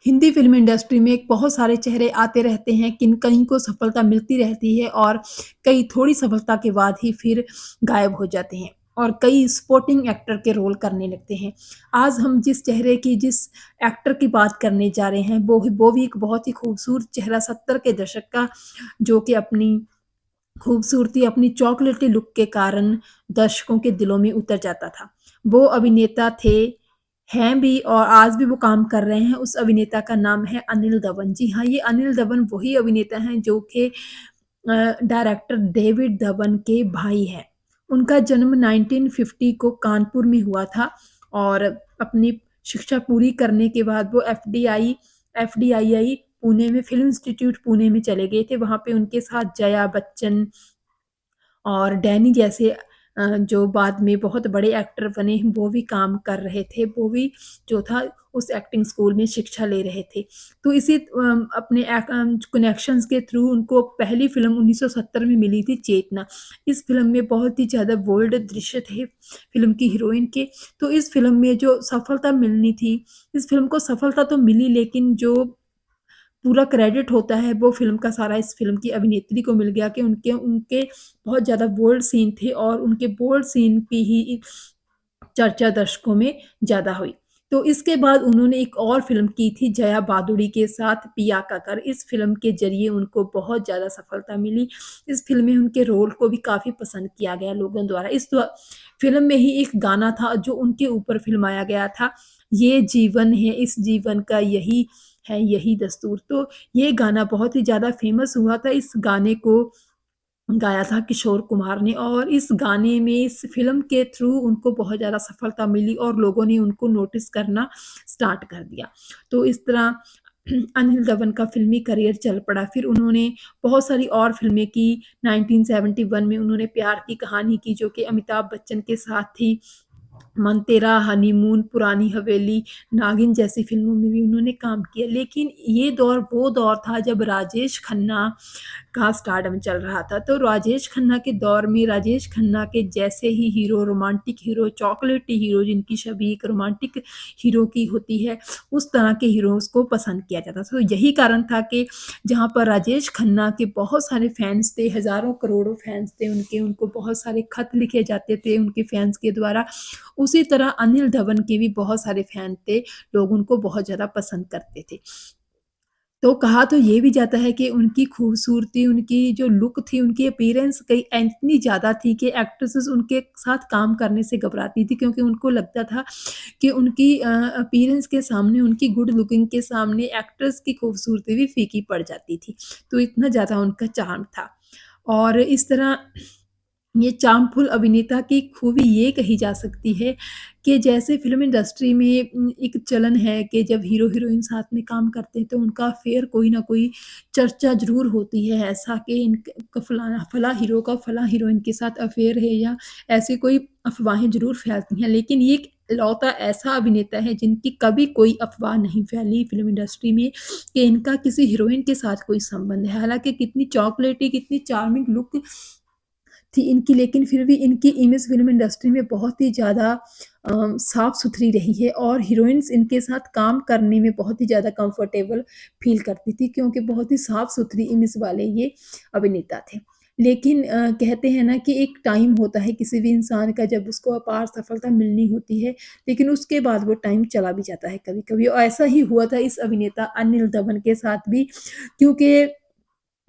Hindi film industry में बहुत सारे चेहरे आते रहते हैं, किन कहीं को सफलता मिलती रहती है और कई थोड़ी सफलता के बाद ही फिर गायब हो जाते हैं और कई सपोर्टिंग एक्टर के रोल करने लगते हैं। आज हम जिस चेहरे की जिस एक्टर की बात करने जा रहे हैं, वो भी एक बहुत ही खूबसूरत चेहरा 70 के दशक का, जो कि अपनी खूबसूरती, अपनी चॉकलेटी लुक के कारण दर्शकों के दिलों में उतर जाता था। वो अभिनेता थे, हैं भी और आज भी वो काम कर रहे हैं। उस अभिनेता का नाम है अनिल दवन। जी हाँ, ये अनिल दवन वही अभिनेता हैं जो कि डायरेक्टर डेविड धवन के भाई हैं। उनका जन्म 1950 को कानपुर में हुआ था और अपनी शिक्षा पूरी करने के बाद वो एफडीआईआई पुणे में फिल्म इंस्टीट्यूट पुणे में चले गए थे। वहाँ पे उनके साथ जया बच्चन और डैनी जैसे जो बाद में बहुत बड़े एक्टर बने, वो भी काम कर रहे थे। वो भी जो था उस एक्टिंग स्कूल में शिक्षा ले रहे थे। तो इसी अपने कनेक्शंस के थ्रू उनको पहली फ़िल्म 1970 में मिली थी चेतना। इस फ़िल्म में बहुत ही ज़्यादा बोल्ड दृश्य थे फ़िल्म की हीरोइन के। तो इस फ़िल्म में जो सफलता मिलनी थी, इस फ़िल्म को सफलता तो मिली, लेकिन जो पूरा क्रेडिट होता है वो फ़िल्म का सारा इस फ़िल्म की अभिनेत्री को मिल गया कि उनके उनके बहुत ज़्यादा बोल्ड सीन थे और उनके बोल्ड सीन की ही चर्चा दर्शकों में ज़्यादा हुई। तो इसके बाद उन्होंने एक और फ़िल्म की थी जया भादुड़ी के साथ पिया का घर। इस फ़िल्म के ज़रिए उनको बहुत ज़्यादा सफलता मिली। इस फ़िल्म में उनके रोल को भी काफ़ी पसंद किया गया लोगों द्वारा। इस फ़िल्म में ही एक गाना था जो उनके ऊपर फ़िल्माया गया था, ये जीवन है, इस जीवन का यही है, यही दस्तूर। तो ये गाना बहुत ही ज़्यादा फ़ेमस हुआ था। इस गाने को गाया था किशोर कुमार ने और इस गाने में इस फ़िल्म के थ्रू उनको बहुत ज़्यादा सफलता मिली और लोगों ने उनको नोटिस करना स्टार्ट कर दिया। तो इस तरह अनिल दवन का फ़िल्मी करियर चल पड़ा। फिर उन्होंने बहुत सारी और फ़िल्में की। 1971 में उन्होंने प्यार की कहानी की जो कि अमिताभ बच्चन के साथ थी। मन तेरा, हनीमून, पुरानी हवेली, नागिन जैसी फ़िल्मों में भी उन्होंने काम किया। लेकिन ये दौर वो दौर था जब राजेश खन्ना का स्टारडम चल रहा था। तो राजेश खन्ना के दौर में राजेश खन्ना के जैसे ही हीरो, रोमांटिक हीरो, चॉकलेटी हीरो जिनकी छवि एक रोमांटिक हीरो की होती है, उस तरह के हीरोज़ को पसंद किया जाता था। तो यही कारण था कि जहाँ पर राजेश खन्ना के बहुत सारे फैन्स थे, हज़ारों करोड़ों फैन्स थे उनके, उनको बहुत सारे खत लिखे जाते थे उनके फैन्स के द्वारा, उसी तरह अनिल धवन के भी बहुत सारे फैन थे, लोग उनको बहुत ज़्यादा पसंद करते थे। तो कहा तो ये भी जाता है कि उनकी खूबसूरती, उनकी जो लुक थी, उनकी अपीयरेंस कई इतनी ज़्यादा थी कि एक्ट्रेसेस उनके साथ काम करने से घबराती थी क्योंकि उनको लगता था कि उनकी अपीयरेंस के सामने, उनकी गुड लुकिंग के सामने एक्ट्रेस की खूबसूरती भी फीकी पड़ जाती थी। तो इतना ज़्यादा उनका चार्म था और इस तरह ये चार्मफुल अभिनेता की खूबी ये कही जा सकती है कि जैसे फ़िल्म इंडस्ट्री में एक चलन है कि जब हीरो-हीरोइन साथ में काम करते हैं तो उनका अफ़ेयर कोई न कोई चर्चा ज़रूर होती है ऐसा कि इनका फलाना फला हीरो का फला हीरोइन के साथ अफ़ेयर है या ऐसी कोई अफ़वाहें ज़रूर फैलती हैं। लेकिन ये एक इकलौता ऐसा अभिनेता है जिनकी कभी कोई अफ़वाह नहीं फैली फ़िल्म इंडस्ट्री में कि इनका किसी हीरोइन के साथ कोई संबंध है। हालाँकि कितनी चॉकलेटी, कितनी चार्मिंग लुक थी इनकी, लेकिन फिर भी इनकी इमेज फ़िल्म इंडस्ट्री में बहुत ही ज़्यादा साफ-सुथरी रही है और हीरोइन्स इनके साथ काम करने में बहुत ही ज़्यादा कंफर्टेबल फ़ील करती थी क्योंकि बहुत ही साफ-सुथरी इमेज वाले ये अभिनेता थे। लेकिन कहते हैं ना कि एक टाइम होता है किसी भी इंसान का जब उसको अपार सफलता मिलनी होती है, लेकिन उसके बाद वो टाइम चला भी जाता है कभी-कभी और ऐसा ही हुआ था इस अभिनेता अनिल दमन के साथ भी क्योंकि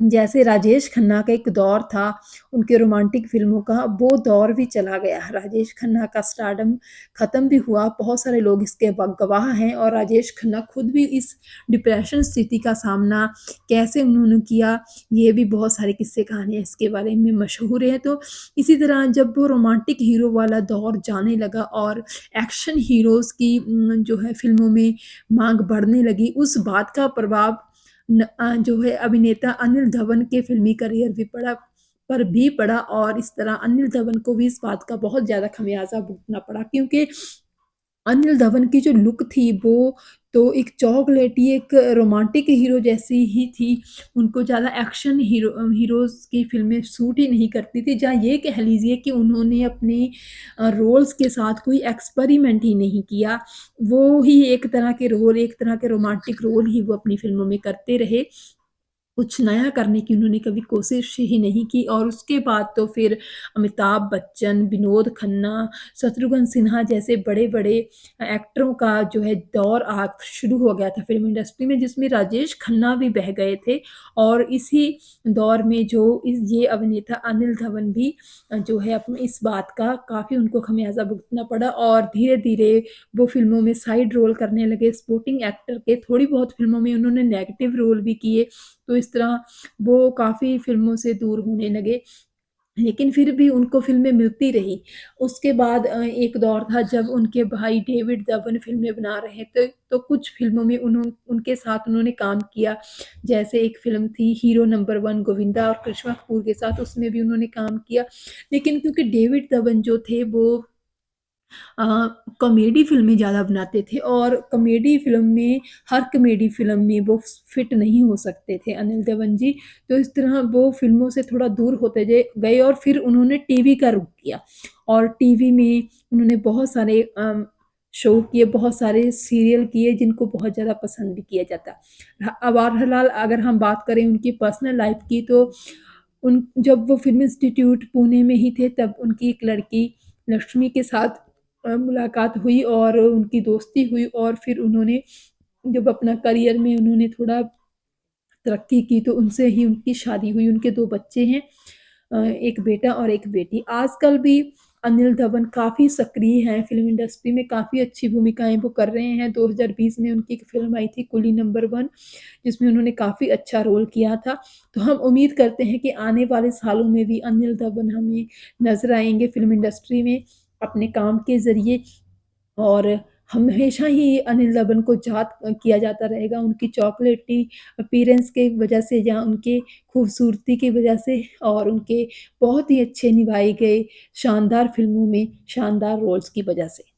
जैसे राजेश खन्ना का एक दौर था, उनके रोमांटिक फ़िल्मों का, वो दौर भी चला गया। राजेश खन्ना का स्टारडम ख़त्म भी हुआ, बहुत सारे लोग इसके गवाह हैं और राजेश खन्ना खुद भी इस डिप्रेशन स्थिति का सामना कैसे उन्होंने किया, ये भी बहुत सारे किस्से-कहानियाँ इसके बारे में मशहूर हैं। तो इसी तरह जब वो रोमांटिक हीरो वाला दौर जाने लगा और एक्शन हीरोज़ की जो है फ़िल्मों में माँग बढ़ने लगी, उस बात का प्रभाव जो है अभिनेता अनिल धवन के फ़िल्मी करियर पर भी पड़ा और इस तरह अनिल धवन को भी इस बात का बहुत ज़्यादा खमियाज़ा भुगतना पड़ा क्योंकि अनिल धवन की जो लुक थी वो तो एक चॉकलेटी एक रोमांटिक हीरो जैसी ही थी। उनको ज़्यादा एक्शन हीरोज़ की फ़िल्में सूट ही नहीं करती थी। जहाँ ये कह लीजिए कि उन्होंने अपने रोल्स के साथ कोई एक्सपेरिमेंट ही नहीं किया। वो ही एक तरह के रोल, एक तरह के रोमांटिक रोल ही वो अपनी फ़िल्मों में करते रहे। कुछ नया करने की उन्होंने कभी कोशिश ही नहीं की और उसके बाद तो फिर अमिताभ बच्चन, विनोद खन्ना, शत्रुघ्न सिन्हा जैसे बड़े-बड़े एक्टरों का जो है दौर शुरू हो गया था फ़िल्म इंडस्ट्री में जिसमें राजेश खन्ना भी बह गए थे और इसी दौर में जो इस ये अभिनेता अनिल धवन भी जो है अपनी इस बात का काफ़ी उनको खमियाज़ा भुगतना पड़ा और धीरे-धीरे वो फ़िल्मों में साइड रोल करने लगे, सपोर्टिंग एक्टर के थोड़ी बहुत फ़िल्मों में उन्होंने नेगेटिव रोल भी किए। तो इस तरह वो काफ़ी फ़िल्मों से दूर होने लगे, लेकिन फिर भी उनको फ़िल्में मिलती रही। उसके बाद एक दौर था जब उनके भाई डेविड धवन फ़िल्में बना रहे थे, तो कुछ फ़िल्मों में उनके साथ उन्होंने काम किया। जैसे एक फ़िल्म थी हीरो नंबर 1 गोविंदा और करिश्मा कपूर के साथ, उसमें भी उन्होंने काम किया। लेकिन क्योंकि डेविड धवन जो थे वो अ, कॉमेडी फ़िल्में ज़्यादा बनाते थे और कॉमेडी फ़िल्म में हर कॉमेडी फ़िल्म में वो फिट नहीं हो सकते थे अनिल देवन जी। तो इस तरह वो फ़िल्मों से थोड़ा दूर होते गए और फिर उन्होंने टीवी का रुख किया और टीवी में उन्होंने बहुत सारे शो किए, बहुत सारे सीरियल किए जिनको बहुत ज़्यादा पसंद भी किया जाता। अब बहरहाल अगर हम बात करें उनकी पर्सनल लाइफ़ की तो उन जब वो फ़िल्म इंस्टीट्यूट पुणे में ही थे तब उनकी एक लड़की लक्ष्मी के साथ मुलाकात हुई और उनकी दोस्ती हुई और फिर उन्होंने जब अपना करियर में उन्होंने थोड़ा तरक्की की तो उनसे ही उनकी शादी हुई। उनके 2 बच्चे हैं, एक बेटा और एक बेटी। आजकल भी अनिल धवन काफ़ी सक्रिय हैं फ़िल्म इंडस्ट्री में, काफ़ी अच्छी भूमिकाएँ वो कर रहे हैं। 2020 में उनकी एक फ़िल्म आई थी कुली नंबर 1 जिसमें उन्होंने काफ़ी अच्छा रोल किया था। तो हम उम्मीद करते हैं कि आने वाले सालों में भी अनिल धवन हमें नज़र आएँगे फ़िल्म इंडस्ट्री में अपने काम के ज़रिए और हमेशा ही अनिल दबन को याद किया जाता रहेगा उनकी चॉकलेटी अपीयरेंस की वजह से या उनके खूबसूरती की वजह से और उनके बहुत ही अच्छे निभाए गए शानदार फ़िल्मों में शानदार रोल्स की वजह से।